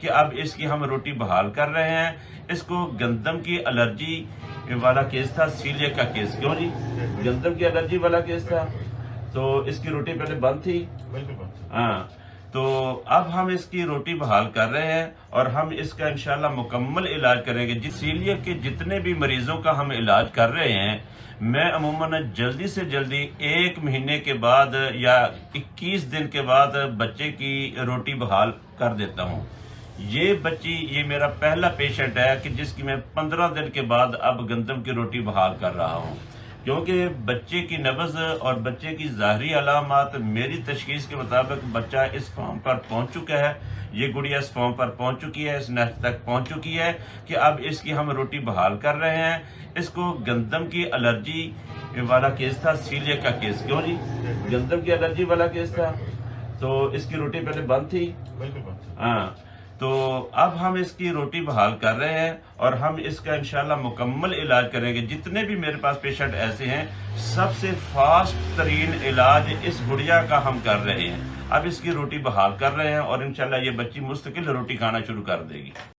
کہ اب اس کی ہم روٹی بحال کر رہے ہیں۔ اس کو گندم کی الرجی والا کیس تھا، سیلیک کا کیس۔ کیوں جی؟ گندم کی الرجی والا کیس تھا تو اس کی روٹی پہلے بند تھی۔ ہاں، تو اب ہم اس کی روٹی بحال کر رہے ہیں اور ہم اس کا انشاءاللہ مکمل علاج کریں گے۔ سیلیک کے جتنے بھی مریضوں کا ہم علاج کر رہے ہیں، میں عموماً جلدی سے جلدی 1 مہینے کے بعد یا 21 دن کے بعد بچے کی روٹی بحال کر دیتا ہوں۔ یہ میرا پہلا پیشنٹ ہے کہ جس کی میں 15 دن کے بعد اب گندم کی روٹی بحال کر رہا ہوں، کیونکہ بچے کی نبض اور بچے کی ظاہری علامات میری تشخیص کے مطابق بچہ اس فارم پر پہنچ چکا ہے، یہ گڑیا اس فارم پر پہنچ چکی ہے، اس نسل تک پہنچ چکی ہے کہ اب اس کی ہم روٹی بحال کر رہے ہیں۔ اس کو گندم کی الرجی والا کیس تھا، سیلیک کا کیس۔ کیوں جی؟ گندم کی الرجی والا کیس تھا تو اس کی روٹی پہلے بند تھی۔ ہاں، تو اب ہم اس کی روٹی بحال کر رہے ہیں اور ہم اس کا انشاءاللہ مکمل علاج کریں گے۔ جتنے بھی میرے پاس پیشنٹ ایسے ہیں، سب سے فاسٹ ترین علاج اس گڑیا کا ہم کر رہے ہیں۔ اب اس کی روٹی بحال کر رہے ہیں اور انشاءاللہ یہ بچی مستقل روٹی کھانا شروع کر دے گی۔